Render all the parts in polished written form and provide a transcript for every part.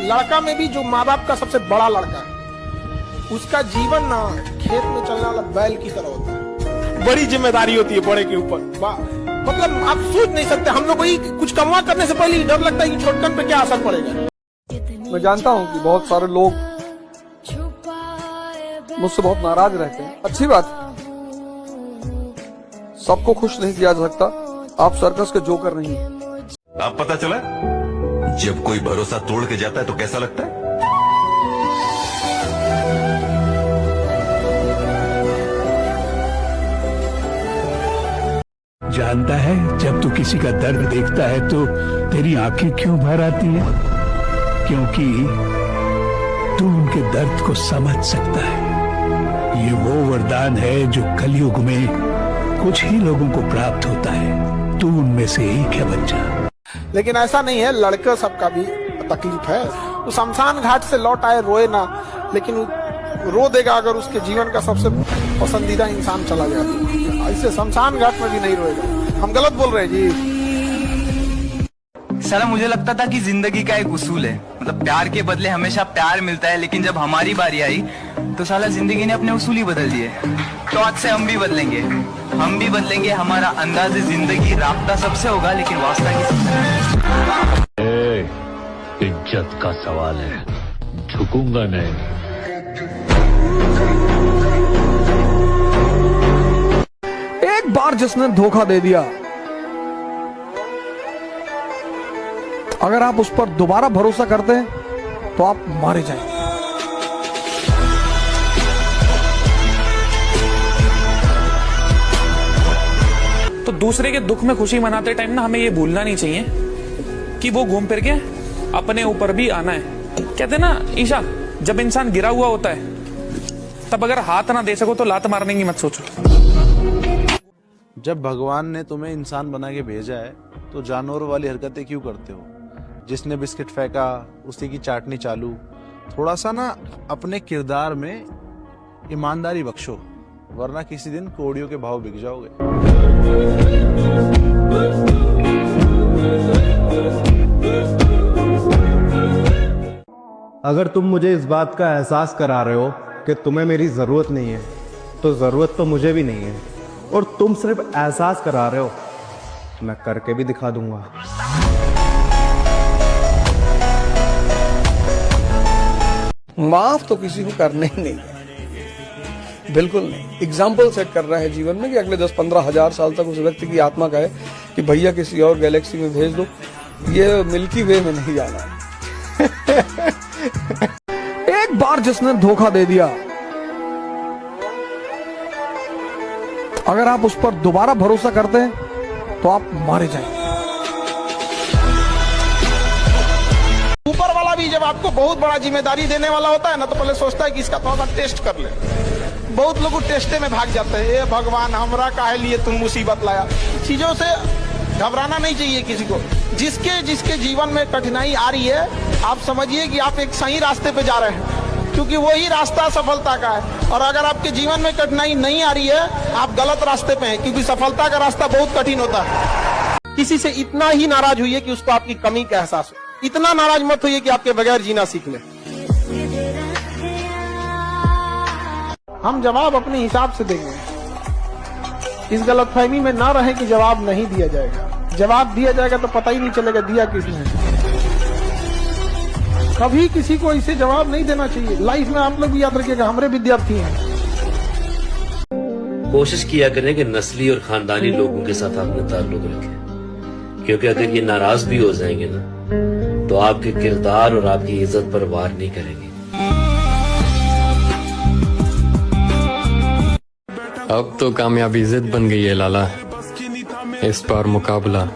लड़का में भी जो माँ बाप का सबसे बड़ा लड़का है, उसका जीवन ना खेत में चलने वाला बैल की तरह होता है। बड़ी जिम्मेदारी होती है बड़े के ऊपर। मतलब आप सोच नहीं सकते, हम लोग को कुछ कमा करने से पहले ही डर लगता है कि छोटकन पे क्या असर पड़ेगा। मैं जानता हूँ कि बहुत सारे लोग मुझसे बहुत नाराज रहते हैं, अच्छी बात है, सबको खुश नहीं किया जा सकता। आप सर्कस के जोकर नहीं है। अब पता चला जब कोई भरोसा तोड़ के जाता है तो कैसा लगता है। जानता है जब तू किसी का दर्द देखता है तो तेरी आंखें क्यों भर आती है? क्योंकि तू उनके दर्द को समझ सकता है। ये वो वरदान है जो कलयुग में कुछ ही लोगों को प्राप्त होता है। तू उनमें से एक है बच्चा। लेकिन ऐसा नहीं है, लड़के सबका भी तकलीफ है। तो शमशान घाट से लौट आए, रोए ना, लेकिन रो देगा अगर उसके जीवन का सबसे पसंदीदा इंसान चला गया तो। ऐसे शमशान घाट में भी नहीं रोएगा। हम गलत बोल रहे हैं जी। साला मुझे लगता था कि जिंदगी का एक उसूल है, मतलब प्यार के बदले हमेशा प्यार मिलता है, लेकिन जब हमारी बारी आई तो साला जिंदगी ने अपने उसूल ही बदल दिए। तो आज से हम भी बदलेंगे, हमारा अंदाज़े जिंदगी राब्ता सबसे होगा, लेकिन वास्ता किसी से। इज्जत का सवाल है, झुकूंगा नहीं। एक बार जिसने धोखा दे दिया, अगर आप उस पर दोबारा भरोसा करते हैं तो आप मारे जाएंगे। तो दूसरे के दुख में खुशी मनाते टाइम ना हमें ये भूलना नहीं चाहिए कि वो घूम फिर के अपने ऊपर भी आना है। कहते ना ईशा, जब इंसान गिरा हुआ होता है तब अगर हाथ ना दे सको तो लात मारने की मत सोचो। जब भगवान ने तुम्हें इंसान बना के भेजा है तो जानवरों वाली हरकतें क्यों करते हो? जिसने बिस्किट फेंका उसी की चाटनी चालू। थोड़ा सा ना अपने किरदार में ईमानदारी बख्शो, वरना किसी दिन कोड़ियों के भाव बिक जाओगे। अगर तुम मुझे इस बात का एहसास करा रहे हो कि तुम्हें मेरी जरूरत नहीं है, तो जरूरत तो मुझे भी नहीं है। और तुम सिर्फ एहसास करा रहे हो, मैं करके भी दिखा दूंगा। माफ तो किसी को करने ही नहीं है, बिल्कुल नहीं। एग्जाम्पल सेट कर रहा है जीवन में कि अगले 10-15 हजार साल तक उस व्यक्ति की आत्मा का है कि भैया किसी और गैलेक्सी में भेज दो, ये मिल्की वे में नहीं जाना है। एक बार जिसने धोखा दे दिया, अगर आप उस पर दोबारा भरोसा करते हैं तो आप मारे जाएंगे। ऊपर वाला भी जब आपको बहुत बड़ा जिम्मेदारी देने वाला होता है ना, तो पहले सोचता है कि इसका थोड़ा सा टेस्ट कर ले। बहुत लोग टेस्टे में भाग जाते हैं। ए भगवान, हमरा काहे लिए तुम मुसीबत लाया। चीजों से घबराना नहीं चाहिए किसी को। जिसके जीवन में कठिनाई आ रही है, आप समझिए कि आप एक सही रास्ते पे जा रहे हैं, क्योंकि वही रास्ता सफलता का है। और अगर आपके जीवन में कठिनाई नहीं आ रही है, आप गलत रास्ते पे हैं, क्योंकि सफलता का रास्ता बहुत कठिन होता है। किसी से इतना ही नाराज हुई है कि उसको आपकी कमी का एहसास हो। इतना नाराज मत होइए कि आपके बगैर जीना सीख ले। हम जवाब अपने हिसाब से देंगे। इस गलतफहमी में ना रहे कि जवाब नहीं दिया जाएगा। जवाब दिया जाएगा तो पता ही नहीं चलेगा दिया किसने। कभी किसी को इसे जवाब नहीं देना चाहिए। लाइफ में आप लोग भी याद रखिएगा, हमारे विद्यार्थी हैं। कोशिश किया करें कि नस्ली और खानदानी लोगों के साथ अपने ताल्लुक रखें, क्योंकि अगर ये नाराज भी हो जाएंगे ना, तो आपके किरदार और आपकी इज्जत पर वार नहीं करेंगे। अब तो कामयाबी जिद बन गई है लाला। इस बार मुकाबला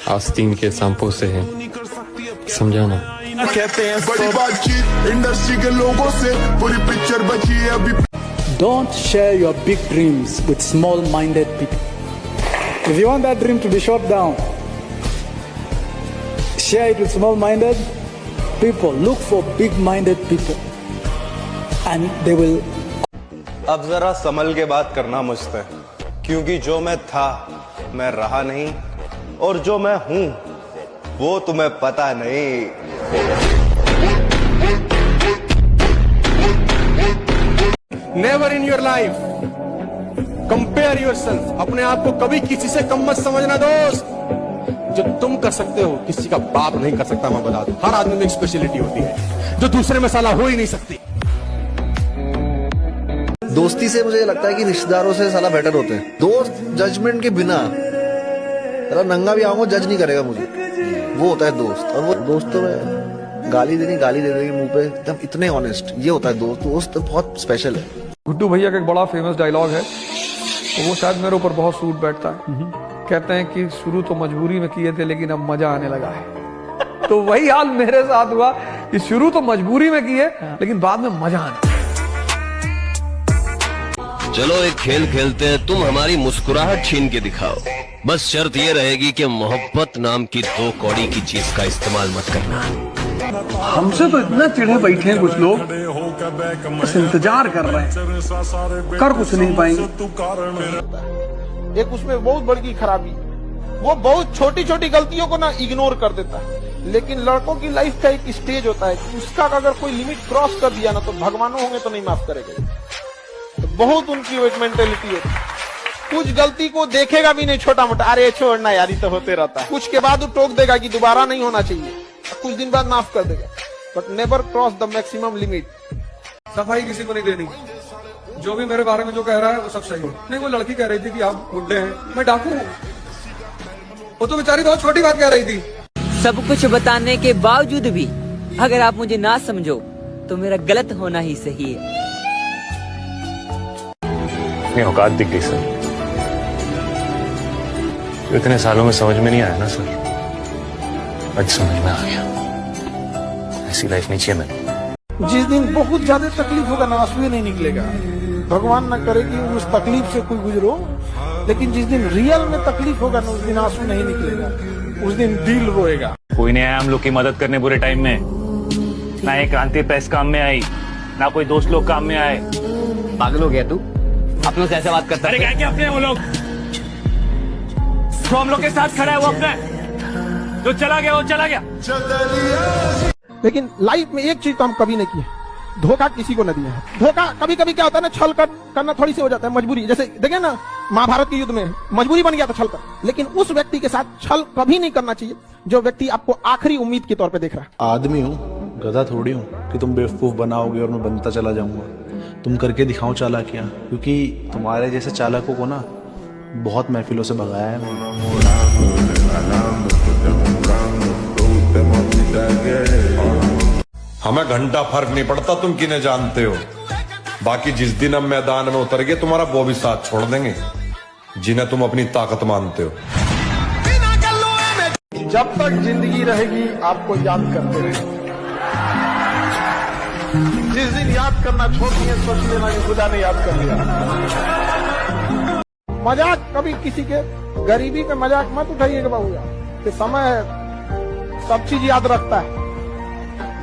आस्तीन के सांपों से है, समझाना। कहते हैं बड़ी बातचीत इंडस्ट्री के लोगों से, पूरी पिक्चर बची है अभी। Don't share your big dreams with small-minded people. If you want that dream to be shot down, share it with small-minded people. Look for big-minded people, and they will. अब जरा संभल के बात करना मुझसे, क्योंकि जो मैं था मैं रहा नहीं, और जो मैं हूं वो तुम्हें पता नहीं। Never in your life compare yourself. अपने आप को कभी किसी से कम मत समझना दोस्त। जो तुम कर सकते हो किसी का बाप नहीं कर सकता, मैं बता दूं। हर आदमी में एक स्पेशलिटी होती है जो दूसरे में साला हो ही नहीं सकती। दोस्ती से मुझे लगता है कि रिश्तेदारों से साला बेटर होते हैं। दोस्त जजमेंट के बिना, साला नंगा भी आऊंगा जज नहीं करेगा मुझे, वो होता है दोस्त। और वो दोस्तों में गाली दे देगी मुंह पे, एकदम इतने ऑनेस्ट, ये होता है दोस्त। दोस्त बहुत स्पेशल है। गुड्डू भैया का एक बड़ा फेमस डायलॉग है, तो वो शायद मेरे ऊपर बहुत सूट बैठता है। कहते हैं कि शुरू तो मजबूरी में किए थे लेकिन अब मजा आने लगा है। तो वही हाल मेरे साथ हुआ कि शुरू तो मजबूरी में किए लेकिन बाद में मजा आने। चलो एक खेल खेलते हैं, तुम हमारी मुस्कुराहट छीन के दिखाओ। बस शर्त ये रहेगी कि मोहब्बत नाम की 2 कौड़ी की चीज का इस्तेमाल मत करना। हमसे तो इतना चिढ़े बैठे हैं कुछ लोग, बस इंतजार कर रहे हैं, कर कुछ नहीं पाएंगे। एक उसमें बहुत बड़ी खराबी, वो बहुत छोटी छोटी गलतियों को ना इग्नोर कर देता है। लेकिन लड़कों की लाइफ का एक स्टेज होता है, उसका अगर कोई लिमिट क्रॉस कर दिया ना तो भगवानों होंगे तो नहीं माफ करेंगे। तो बहुत उनकी एक मेंटेलिटी है, कुछ गलती को देखेगा भी नहीं छोटा मोटा, अरे छोड़ना यार, तो होते रहता है। कुछ के बाद वो टोक देगा कि दोबारा नहीं होना चाहिए, कुछ दिन बाद माफ कर देगा, but never cross the maximum limit. सफाई किसी को नहीं देनी, जो भी मेरे बारे में जो कह रहा है वो सब सही है। नहीं, वो लड़की कह रही थी कि आप गुंडे हैं, मैं डाकू हूँ, वो तो बेचारी बहुत छोटी बात कह रही थी। सब कुछ बताने के बावजूद भी अगर आप मुझे ना समझो तो मेरा गलत होना ही सही है। अपनी औकात दिख गई सर, जो इतने सालों में समझ में नहीं आया ना सर, आज समझ में आ गया। ऐसी लाइफ नहीं चाहिए मैंने। जिस दिन बहुत ज्यादा तकलीफ होगा ना, आंसू नहीं निकलेगा, भगवान ना करे कि उस तकलीफ से कोई गुजरो, लेकिन जिस दिन रियल में तकलीफ होगा ना, उस दिन आंसू नहीं निकलेगा, उस दिन दिल रोएगा। कोई नहीं आया हम लोग की मदद करने बुरे टाइम में, ना ये क्रांति प्रेस काम में आई, ना कोई दोस्त लोग काम में आए। पागल हो गया तू, अपनों से ऐसे बात करता है? अरे क्या अपने वो लोग तो हम लोग के साथ खड़ा है, वो अपने जो चला गया वो चला गया। लेकिन लाइफ में एक चीज तो हम कभी नहीं किए, धोखा किसी को न दिया है। धोखा कभी कभी क्या होता है ना, छल करना थोड़ी सी हो जाता है, मजबूरी। जैसे देखे ना महाभारत के युद्ध में मजबूरी बन गया था छल कर, लेकिन उस व्यक्ति के साथ छल कभी नहीं करना चाहिए जो व्यक्ति आपको आखिरी उम्मीद के तौर पे देख रहा है। आदमी हूँ, गधा थोड़ी हूँ कि तुम बेवकूफ बनाओगे और मैं बनता चला जाऊंगा। तुम करके दिखाओ चालाकियां, क्योंकि तुम्हारे जैसे चालकों को ना बहुत महफिलों से भगाया है मैंने। हमें घंटा फर्क नहीं पड़ता तुम किन्हें जानते हो, बाकी जिस दिन हम मैदान में उतर गए तुम्हारा वो भी साथ छोड़ देंगे जिन्हें तुम अपनी ताकत मानते हो। जब तक जिंदगी रहेगी आपको याद करते रहेंगे। जिस दिन याद करना छोड़ दिए सोच लेना कि खुदा ने याद कर लिया। मजाक कभी किसी के गरीबी पे मजाक मत उठाइएगा बाबूया, कि समय है, सब चीज याद रखता है,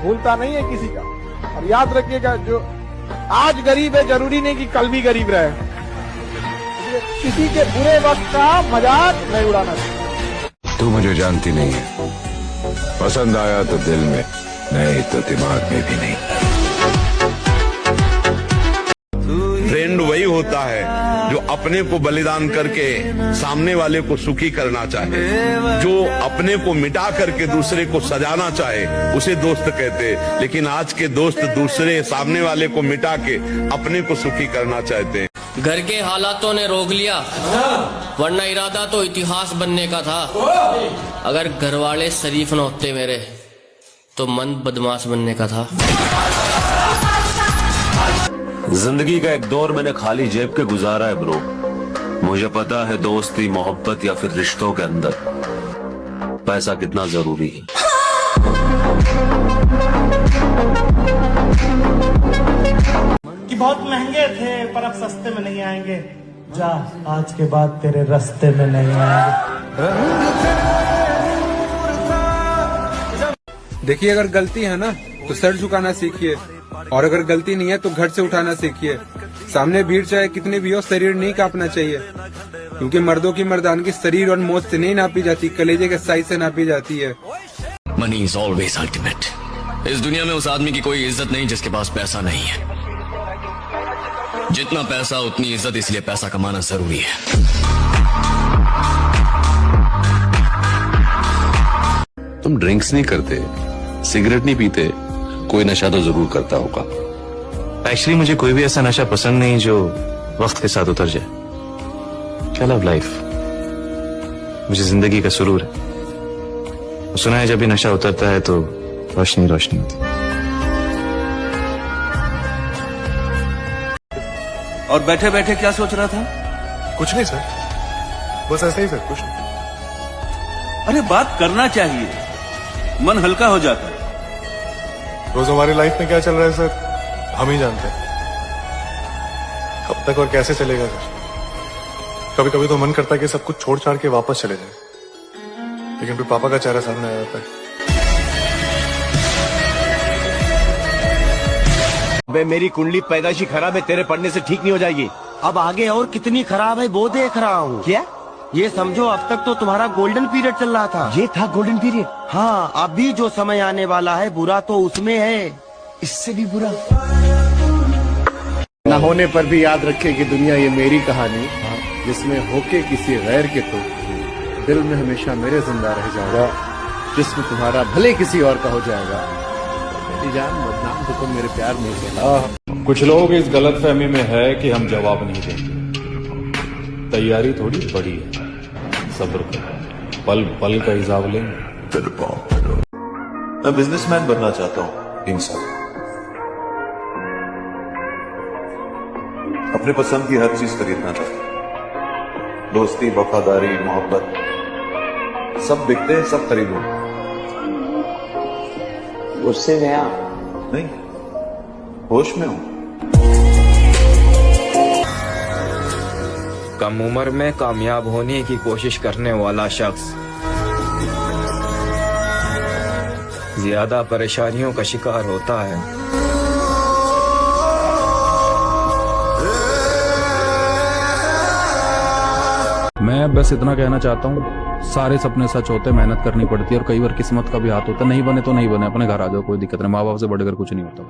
भूलता नहीं है किसी का। और याद रखिएगा जो आज गरीब है जरूरी नहीं कि कल भी गरीब रहे। किसी के बुरे वक्त का मजाक नहीं उड़ाना चाहिए। तू मुझे जानती नहीं है, पसंद आया तो दिल में, नहीं तो दिमाग में भी नहीं। फ्रेंड वही होता है जो अपने को बलिदान करके सामने वाले को सुखी करना चाहे, जो अपने को मिटा करके दूसरे को सजाना चाहे उसे दोस्त कहते। लेकिन आज के दोस्त दूसरे सामने वाले को मिटा के अपने को सुखी करना चाहते हैं। घर के हालातों ने रोक लिया, वरना इरादा तो इतिहास बनने का था। अगर घर वाले शरीफ न होते मेरे तो मन बदमाश बनने का था। जिंदगी का एक दौर मैंने खाली जेब के गुजारा है ब्रो। मुझे पता है दोस्ती, मोहब्बत या फिर रिश्तों के अंदर पैसा कितना जरूरी है। कि बहुत महंगे थे पर अब सस्ते में नहीं आएंगे, जा आज के बाद तेरे रास्ते में नहीं आएंगे। देखिए, अगर गलती है ना तो सर झुकाना सीखिए, और अगर गलती नहीं है तो घर से उठाना सीखिए। सामने भीड़ चाहे कितनी भी हो, शरीर नहीं कांपना चाहिए, क्योंकि मर्दों की मर्दानगी शरीर और मौत से नहीं नापी जाती, कलेजे के साइज से नापी जाती है। Money is always ultimate. इस दुनिया में उस आदमी की कोई इज्जत नहीं जिसके पास पैसा नहीं है। जितना पैसा उतनी इज्जत, इसलिए पैसा कमाना जरूरी है। तुम ड्रिंक्स नहीं करते, सिगरेट नहीं पीते, कोई नशा तो जरूर करता होगा। एक्चुअली मुझे कोई भी ऐसा नशा पसंद नहीं जो वक्त के साथ उतर जाए। क्या लव लाइफ, मुझे जिंदगी का सुरूर है। सुना है जब भी नशा उतरता है तो रोशनी रोशनी होती। और बैठे बैठे क्या सोच रहा था? कुछ नहीं सर, बस ऐसा ही सर, कुछ नहीं। अरे बात करना चाहिए, मन हल्का हो जाता है। रोज हमारी लाइफ में क्या चल रहा है सर, हम ही जानते हैं। कब तक और कैसे चलेगा सर? कभी कभी तो मन करता है कि सब कुछ छोड़ छाड़ के वापस चले जाए, लेकिन फिर पापा का चेहरा सामने आ जाता है। बे मेरी कुंडली पैदाइशी खराब है, तेरे पढ़ने से ठीक नहीं हो जाएगी। अब आगे और कितनी खराब है वो देख रहा हूँ। क्या? ये समझो अब तक तो तुम्हारा गोल्डन पीरियड चल रहा था। ये था गोल्डन पीरियड? हाँ, अभी जो समय आने वाला है बुरा तो उसमें है, इससे भी बुरा। न होने पर भी याद रखे कि दुनिया ये मेरी कहानी, जिसमें होके किसी गैर के तो दिल में हमेशा मेरे जिंदा रह जाएगा, जिसमें तुम्हारा भले किसी और का हो जाएगा। मेरी जान बदनाम तो तुम मेरे प्यार नहीं कहना। कुछ लोग इस गलतफहमी में है कि हम जवाब नहीं देंगे। तैयारी थोड़ी बड़ी है, सब्र करो, पल पल का हिसाब लेंगे। मैं बिजनेसमैन बनना चाहता हूँ, इंसान। अपने पसंद की हर चीज खरीदना चाहता हूँ। दोस्ती, वफादारी, मोहब्बत सब बिकते हैं, सब खरीदो। गुस्से में आ? नहीं, होश में हूं। कम उम्र में कामयाब होने की कोशिश करने वाला शख्स ज्यादा परेशानियों का शिकार होता है। मैं बस इतना कहना चाहता हूँ, सारे सपने सच होते, मेहनत करनी पड़ती है और कई बार किस्मत का भी हाथ होता है। नहीं बने तो नहीं बने, अपने घर आ जाओ, कोई दिक्कत नहीं। माँ बाप से बढ़कर कुछ नहीं होता।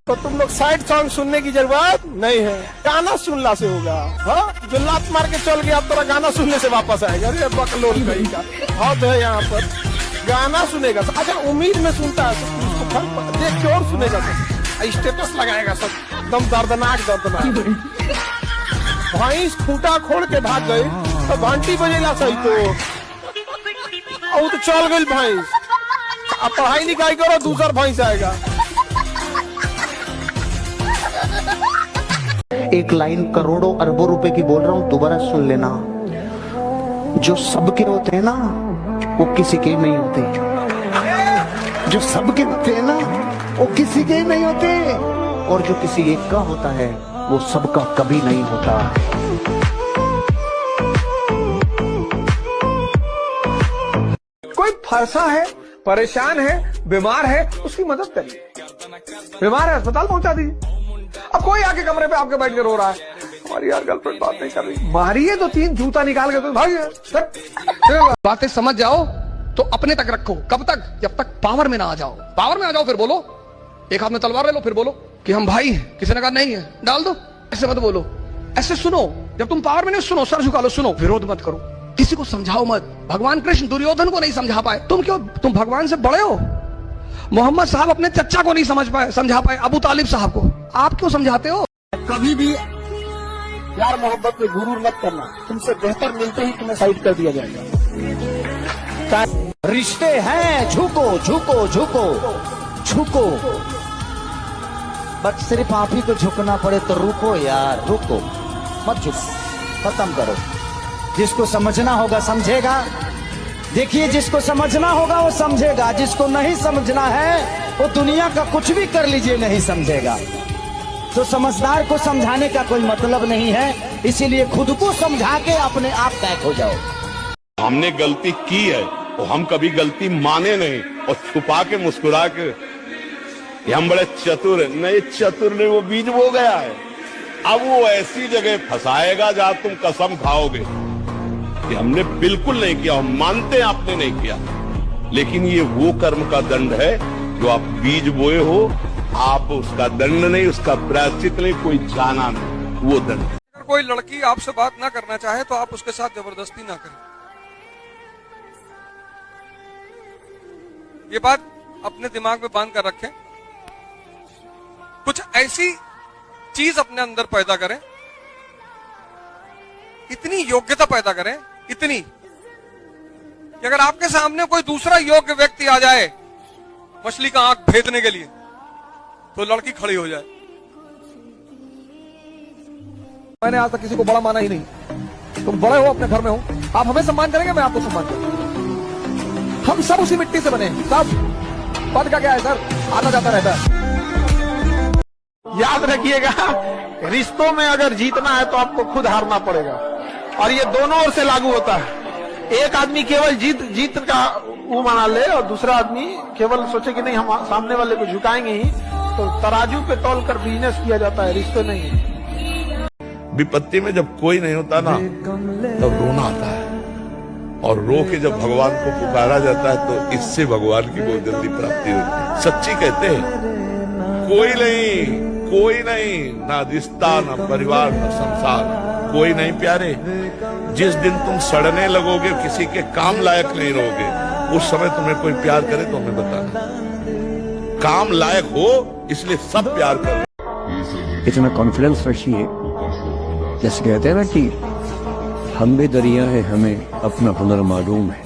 तो तुम लोग साइड सॉन्ग सुनने की जरूरत नहीं है, गाना सुनना से होगा। हाँ, जो लात मार के चल गया अब तेरा गाना सुनने से वापस आएगा। अरे बकलोल कहीं का बहुत है यहाँ पर, गाना सुनेगा। अच्छा, उम्मीद में सुनता है तो उसको फर्क देख के और सुनेगा, तो स्टेटस लगाएगा सब एकदम दर्दनाक। भैंस खूंटा खोल के भाग गई तो घंटी बजेगा सही तो, और तो चल गई भैंस। अब पढ़ाई लिखाई करो, दूसरा भैंस आएगा। एक लाइन करोड़ों अरबों रुपए की बोल रहा हूं, दोबारा सुन लेना। जो सबके होते हैं ना वो किसी के नहीं होते, जो सबके होते हैं ना वो किसी के नहीं होते, और जो किसी एक का होता है वो सबका कभी नहीं होता। कोई फंसा है, परेशान है, बीमार है, उसकी मदद करिए। बीमार है, अस्पताल पहुंचा दीजिए। अब कोई आके कमरे पे आपके बैठ के रो रहा है, हमारी यार गर्लफ्रेंड बात नहीं कर रही, मारिए तो 3 जूता निकाल के तो भागिए। बातें समझ जाओ तो अपने तक रखो। कब तक? जब तक पावर में ना आ जाओ। पावर में आ जाओ फिर बोलो। एक हाथ में तलवार ले लो फिर बोलो कि हम भाई हैं। किसी ने कहा नहीं है, डाल दो। ऐसे मत बोलो, ऐसे सुनो। जब तुम पावर में नहीं, सुनो, सर झुका लो, सुनो, विरोध मत करो, किसी को समझाओ मत। भगवान कृष्ण दुर्योधन को नहीं समझा पाए, तुम क्यों? तुम भगवान से बड़े हो। मोहम्मद साहब अपने चचा को नहीं समझा पाए, अबू तालिब साहब को, आप क्यों समझाते हो? कभी भी प्यार मोहब्बत में गुरूर मत करना, तुमसे बेहतर मिलते ही तुम्हें साइड कर दिया जाएगा। रिश्ते हैं, झुको झुको झुको झुको, बट सिर्फ आप ही को झुकना पड़े तो रुको यार, रुको मत, झुको, खत्म करो। जिसको समझना होगा समझेगा। देखिए, जिसको समझना होगा वो समझेगा, जिसको नहीं समझना है वो दुनिया का कुछ भी कर लीजिए नहीं समझेगा। तो समझदार को समझाने का कोई मतलब नहीं है, इसीलिए खुद को समझा के अपने आप तय हो जाओ। हमने गलती की है और हम कभी गलती माने नहीं और छुपा के मुस्कुरा के हम बड़े चतुर हैं। नहीं, चतुर नहीं, वो बीज बो गया है। अब वो ऐसी जगह फंसाएगा जहां तुम कसम खाओगे कि हमने बिल्कुल नहीं किया। हम मानते हैं आपने नहीं किया, लेकिन ये वो कर्म का दंड है जो आप बीज बोए हो, आप उसका दंड नहीं, उसका प्रायश्चित नहीं, कोई जाना नहीं, वो दंड। अगर कोई लड़की आपसे बात ना करना चाहे तो आप उसके साथ जबरदस्ती ना करें। ये बात अपने दिमाग में बांध कर रखें। कुछ ऐसी चीज अपने अंदर पैदा करें, इतनी योग्यता पैदा करें, इतनी कि अगर आपके सामने कोई दूसरा योग्य व्यक्ति आ जाए मछली का आंख भेदने के लिए, तो लड़की खड़ी हो जाए। मैंने आज तक किसी को बड़ा माना ही नहीं। तुम बड़े हो, अपने घर में हो, आप हमें सम्मान करेंगे, मैं आपको सम्मान करूंगा। हम सब उसी मिट्टी से बने, सब। पद का क्या है सर, आता जाता रहता है। याद रखिएगा, रिश्तों में अगर जीतना है तो आपको खुद हारना पड़ेगा, और ये दोनों ओर से लागू होता है। एक आदमी केवल जीत का वो मना ले, और दूसरा आदमी केवल सोचे कि नहीं हम सामने वाले को झुकाएंगे ही, तो तराजू पे तौल कर बिजनेस किया जाता है, रिश्ते नहीं। विपत्ति में जब कोई नहीं होता ना, तब रोना आता है, और रो के जब भगवान को पुकारा जाता है तो इससे भगवान की बहुत जल्दी प्राप्ति होती है। सच्ची कहते हैं, कोई नहीं, ना रिश्ता, ना परिवार, ना संसार, कोई नहीं प्यारे। जिस दिन तुम सड़ने लगोगे, किसी के काम लायक नहीं रहोगे, उस समय तुम्हें कोई प्यार करे तो हमें बताना। काम लायक हो इसलिए सब प्यार करो। इतना कॉन्फिडेंस रखिए, जैसे कहते हैं ना कि हम भी दरिया है, हमें अपना हुनर मालूम है,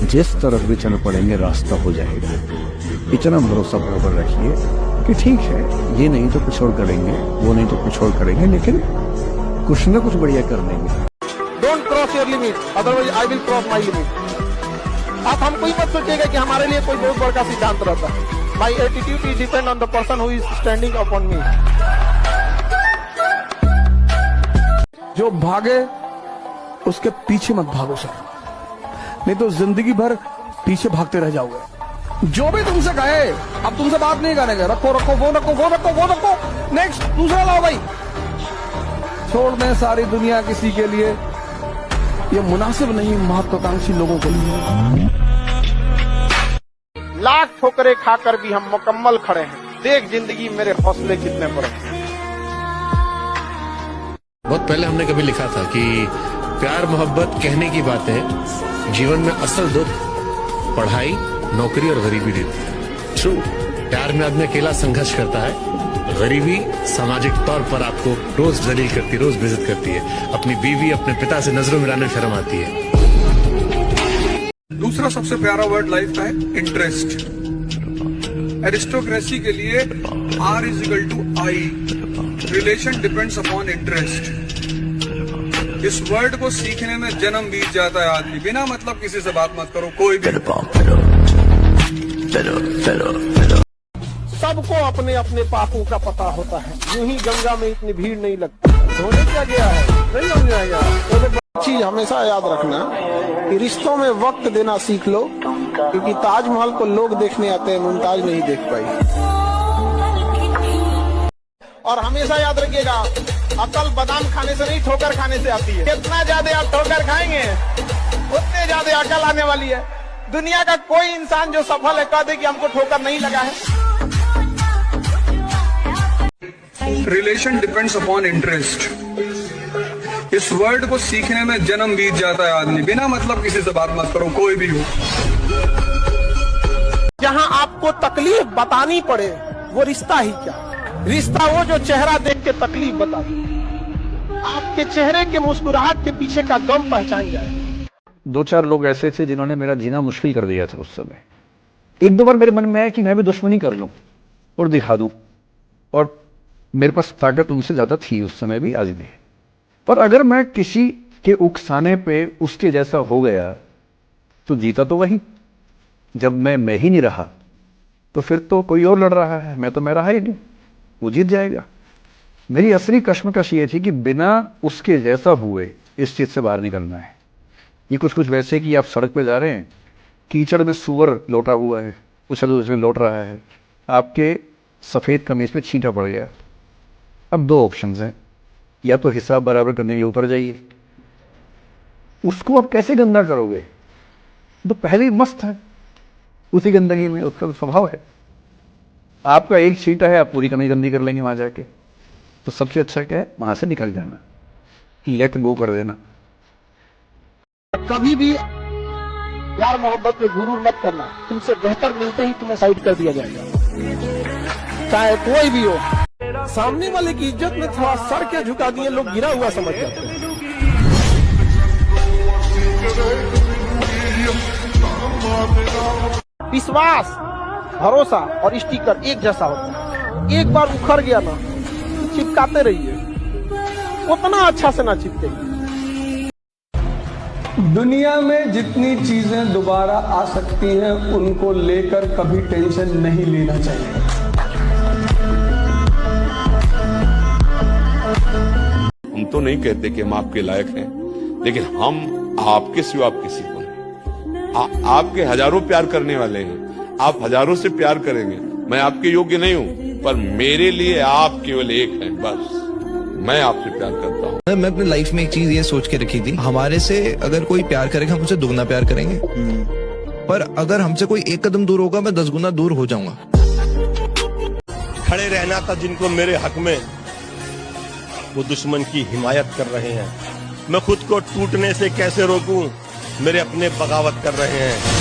जिस तरफ भी चल पड़ेंगे रास्ता हो जाएगा। इतना भरोसा बराबर रखिए कि ठीक है, ये नहीं तो कुछ और करेंगे, वो नहीं तो कुछ और करेंगे, लेकिन कुछ ना कुछ बढ़िया कर लेंगे। Don't cross your limit, otherwise I will cross my limit. आप हमको ही मत सोचिएगा कि हमारे लिए कोई बहुत बड़ा सिद्धांत रहता है। My attitude is depend on the person who is standing upon मी। जो भागे उसके पीछे मत भागो सर, नहीं तो जिंदगी भर पीछे भागते रह जाओगे। जो भी तुमसे कहे, अब तुमसे बात नहीं करेंगे, रखो रखो वो रखो वो रखो वो रखो, नेक्स्ट दूसरा लाओ भाई। छोड़ दें सारी दुनिया किसी के लिए, ये मुनासिब नहीं महत्वाकांक्षी लोगों के लिए। लाख ठोकरें खाकर भी हम मुकम्मल खड़े हैं, देख जिंदगी मेरे हौसले कितने बड़े हैं। बहुत पहले हमने कभी लिखा था कि प्यार मोहब्बत कहने की बात है, जीवन में असल दुख पढ़ाई, नौकरी और गरीबी देती है। ट्रू, प्यार में आदमी अकेला संघर्ष करता है, गरीबी सामाजिक तौर पर आपको रोज जलील करती है, रोज बेइज्जत करती है। अपनी बीवी, अपने पिता से नजरों मिलाने में शर्म आती है। दूसरा सबसे प्यारा वर्ड लाइफ का है इंटरेस्ट। एरिस्टोक्रेसी के लिए R = I, relation depends upon interest. इस वर्ड को सीखने में जन्म बीत जाता है आदमी। बिना मतलब किसी से बात मत करो, कोई भी। सबको अपने अपने पापों का पता होता है, यूं ही गंगा में इतनी भीड़ नहीं लगती। होने क्या गया है, नहीं हो जाएगा। तो चीज हमेशा याद रखना कि रिश्तों में वक्त देना सीख लो, क्योंकि ताजमहल को लोग देखने आते हैं, मुमताज नहीं देख पाई। और हमेशा याद रखिएगा, अकल बादाम खाने से नहीं, ठोकर खाने से आती है। कितना ज्यादा आप ठोकर खाएंगे, उतने ज्यादा अकल आने वाली है। दुनिया का कोई इंसान जो सफल है कह दे कि हमको ठोकर नहीं लगा है। Relation depends upon interest. इस वर्ड को सीखने में जन्म बीत जाता है आदमी। बिना मतलब किसी से बात मत करो, कोई भी हो। जहां आपको तकलीफ बतानी पड़े, वो रिश्ता ही क्या। रिश्ता वो जो चेहरा देख के तकलीफ बता दे, आपके चेहरे के मुस्कुराहट के पीछे का गम पहचान जाए। 2-4 लोग ऐसे थे जिन्होंने मेरा जीना मुश्किल कर दिया था उस समय। एक दो बार मेरे मन में आया कि मैं भी दुश्मनी कर लूं और दिखा दूं, और मेरे पास ताकत उनसे ज्यादा थी उस समय भी, आज भी। पर अगर मैं किसी के उकसाने पे उसके जैसा हो गया तो जीता तो वही। जब मैं ही नहीं रहा तो फिर तो कोई और लड़ रहा है, मैं तो मैं रहा ही नहीं, वो जीत जाएगा। मेरी असली कश्मकश ये थी कि बिना उसके जैसा हुए इस चीज से बाहर निकलना है। ये कुछ वैसे कि आप सड़क पे जा रहे हैं, कीचड़ में सुअर लौटा हुआ है, उछल उछल लौट रहा है, आपके सफेद कमीज पे छींटा पड़ गया। अब 2 ऑप्शन हैं, या तो हिसाब बराबर करने के लिए उतर जाइए, उसको आप कैसे गंदा करोगे, तो पहले ही मस्त है उसी गंदगी में, उसका स्वभाव है। आपका एक सीट है, आप पूरी कमी गंदी कर लेंगे वहां जाके, तो सबसे अच्छा क्या है, वहां से निकल जाना, लेट गो कर देना। कभी भी प्यार मोहब्बत में गुरूर मत करना, तुमसे बेहतर मिलते ही तुम्हें साइड कर दिया जाएगा, चाहे कोई भी हो। सामने वाले की इज्जत में थोड़ा सर क्या झुका दिए लोग गिरा हुआ समझ जाते हैं। विश्वास, भरोसा और स्टिकर एक जैसा होता है। एक बार उखड़ गया ना, चिपकाते रहिए, उतना अच्छा से ना चिपके। दुनिया में जितनी चीजें दोबारा आ सकती हैं उनको लेकर कभी टेंशन नहीं लेना चाहिए। हम तो नहीं कहते कि हम आपके लायक हैं, लेकिन हम आपके सिवा आप किसी को नहीं। आपके हजारों प्यार करने वाले हैं, आप हजारों से प्यार करेंगे, मैं आपके योग्य नहीं हूं, पर मेरे लिए आप केवल एक हैं, बस मैं आपसे प्यार करता हूं। मैं अपनी लाइफ में एक चीज ये सोच के रखी थी, हमारे से अगर कोई प्यार करेगा हम उसे दुगना प्यार करेंगे, पर अगर हमसे कोई एक कदम दूर होगा मैं 10 गुना दूर हो जाऊंगा। खड़े रहना था जिनको मेरे हक में, वो दुश्मन की हिमायत कर रहे हैं। मैं खुद को टूटने से कैसे रोकूं, मेरे अपने बगावत कर रहे हैं।